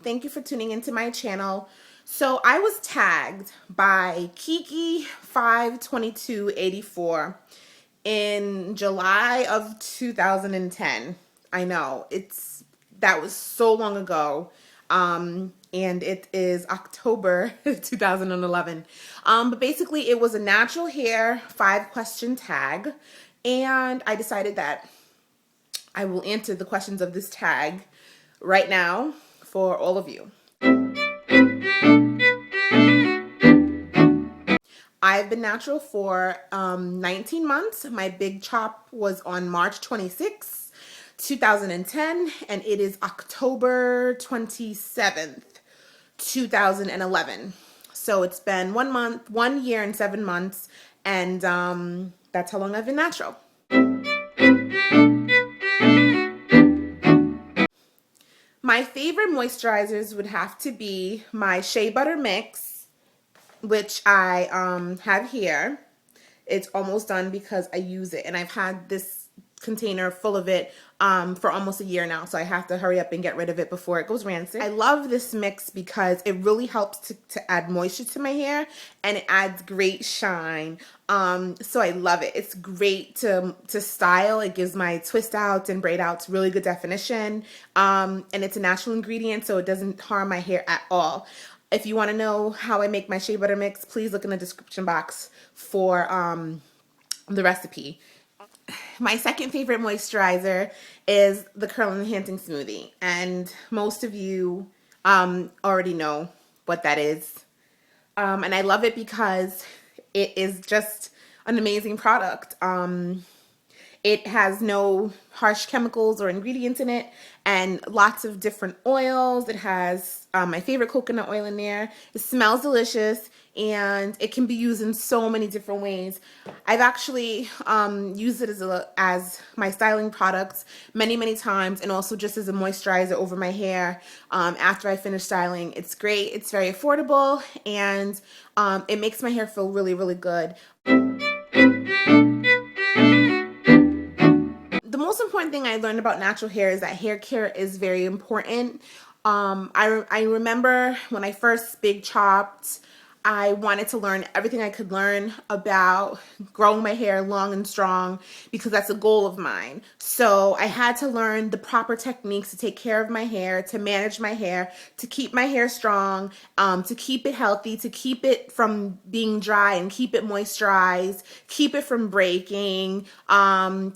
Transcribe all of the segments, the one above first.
Thank you for tuning into my channel. So I was tagged by Kiki52284 in July of 2010. I know, that was so long ago. And it is October 2011. But basically it was a natural hair 5-question tag, and I decided that I will answer the questions of this tag right now for all of you. I've been natural for 19 months. My big chop was on March 26, 2010, and it is October 27th, 2011. So it's been 1 month, 1 year and 7 months, and that's how long I've been natural. My favorite moisturizers would have to be my Shea Butter Mix, which I have here. It's almost done because I use it, and I've had this container full of it for almost a year now, so I have to hurry up and get rid of it before it goes rancid. I love this mix because it really helps to add moisture to my hair, and it adds great shine. So I love it. It's great to style. It gives my twist outs and braid outs really good definition, and it's a natural ingredient, so it doesn't harm my hair at all. If you want to know how I make my Shea Butter Mix, please look in the description box for the recipe. My second favorite moisturizer is the Curl Enhancing Smoothie, and most of you already know what that is. And I love it because it is just an amazing product. It has no harsh chemicals or ingredients in it, and lots of different oils. It has my favorite coconut oil in there. It smells delicious, and it can be used in so many different ways. I've actually used it as my styling products many times, and also just as a moisturizer over my hair after I finish styling. It's great. It's very affordable, and it makes my hair feel really good. The most important thing I learned about natural hair is that hair care is very important. I remember when I first big chopped, I wanted to learn everything I could learn about growing my hair long and strong because that's a goal of mine. So I had to learn the proper techniques to take care of my hair, to manage my hair, to keep my hair strong, to keep it healthy, to keep it from being dry and keep it moisturized, keep it from breaking,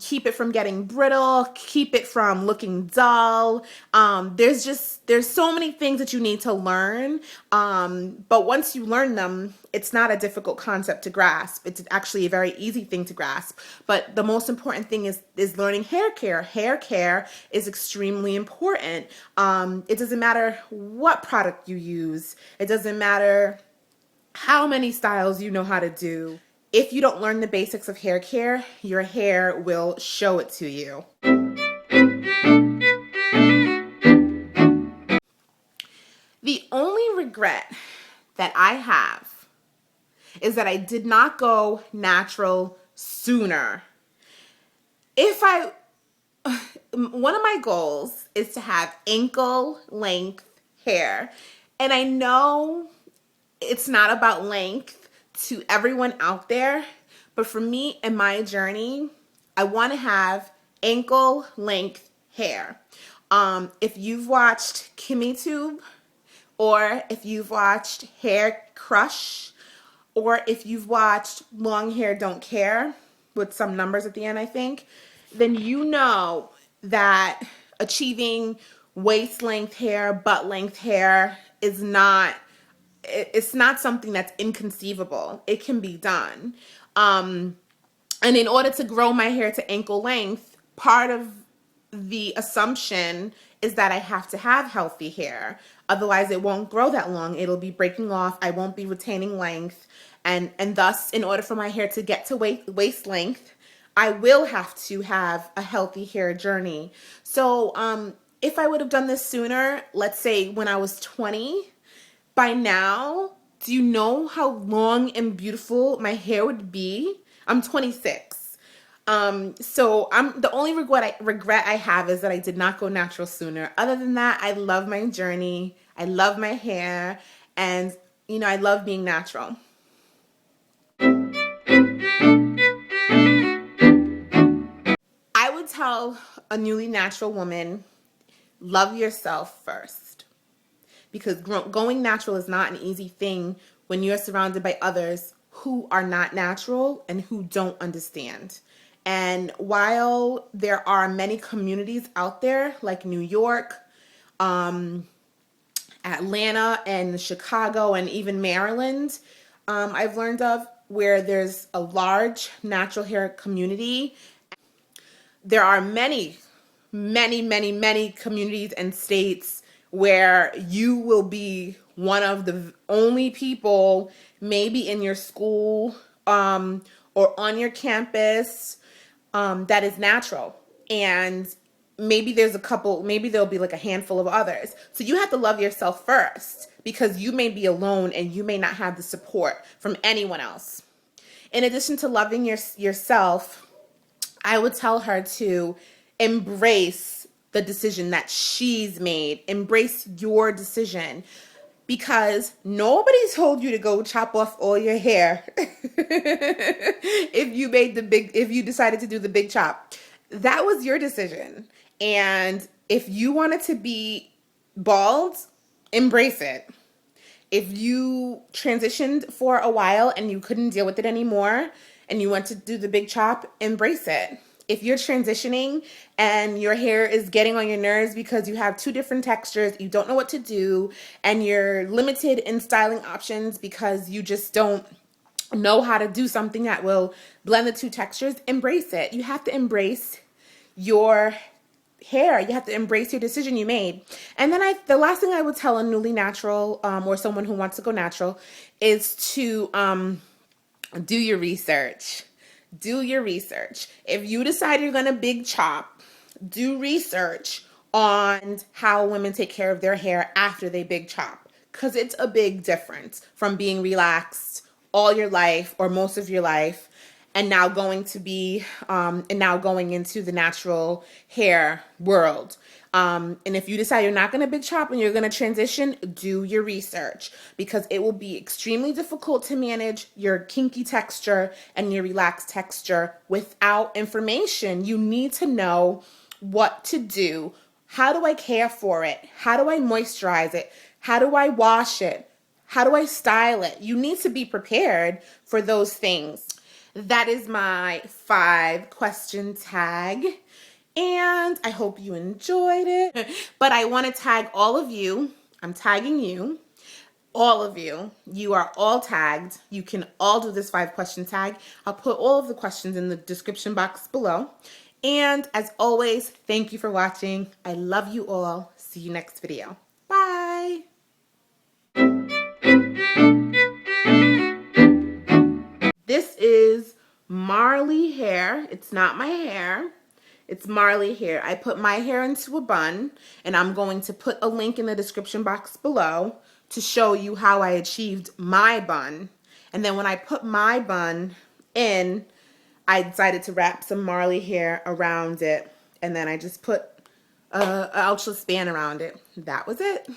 keep it from getting brittle, keep it from looking dull. There's so many things that you need to learn, but once you learn them, it's not a difficult concept to grasp. It's actually a very easy thing to grasp. But the most important thing is learning hair care. Hair care is extremely important. It doesn't matter what product you use. It doesn't matter how many styles you know how to do. If you don't learn the basics of hair care, your hair will show it to you. The only regret that I have is that I did not go natural sooner. One of my goals is to have ankle length hair, and I know it's not about length to everyone out there, but for me and my journey, I want to have ankle length hair. If you've watched KimmyTube, or if you've watched Hair Crush, or if you've watched Long Hair Don't Care, with some numbers at the end, I think, then you know that achieving waist length hair, butt length hair is not, it's not something that's inconceivable. It can be done. And in order to grow my hair to ankle length, part of the assumption is that I have to have healthy hair. Otherwise, it won't grow that long. It'll be breaking off. I won't be retaining length. And thus, in order for my hair to get to waist length, I will have to have a healthy hair journey. So if I would have done this sooner, let's say when I was 20, by now, do you know how long and beautiful my hair would be? I'm 26. So the only regret I have is that I did not go natural sooner. Other than that, I love my journey. I love my hair, and you know, I love being natural. I would tell a newly natural woman, love yourself first. Because going natural is not an easy thing when you're surrounded by others who are not natural and who don't understand. And while there are many communities out there like New York, Atlanta, and Chicago, and even Maryland, I've learned of, where there's a large natural hair community, there are many communities and states where you will be one of the only people, maybe in your school, or on your campus, that is natural. And maybe there'll be like a handful of others. So you have to love yourself first, because you may be alone and you may not have the support from anyone else. In addition to loving yourself, I would tell her to embrace the decision that she's made. Embrace your decision, because nobody told you to go chop off all your hair if you decided to do the big chop. That was your decision. And if you wanted to be bald, embrace it. If you transitioned for a while and you couldn't deal with it anymore and you want to do the big chop, embrace it. If you're transitioning and your hair is getting on your nerves because you have two different textures, you don't know what to do, and you're limited in styling options because you just don't know how to do something that will blend the two textures, embrace it. You have to embrace your hair. You have to embrace your decision you made. And then the last thing I would tell a newly natural, or someone who wants to go natural, is to do your research. Do your research. If you decide you're gonna big chop, do research on how women take care of their hair after they big chop, because it's a big difference from being relaxed all your life or most of your life, and now going into the natural hair world. And if you decide you're not going to big chop and you're going to transition, do your research, because it will be extremely difficult to manage your kinky texture and your relaxed texture without information. You need to know what to do. How do I care for it? How do I moisturize it? How do I wash it? How do I style it? You need to be prepared for those things. That is my 5-question tag, and I hope you enjoyed it. But I want to tag all of you. I'm tagging you, all of you. You are all tagged. You can all do this 5-question tag. I'll put all of the questions in the description box below. And as always, thank you for watching. I love you all. See you next video. Bye. This is Marley hair. It's not my hair. It's Marley hair. I put my hair into a bun, and I'm going to put a link in the description box below to show you how I achieved my bun. And then when I put my bun in, I decided to wrap some Marley hair around it, and then I just put an ultra span around it. That was it.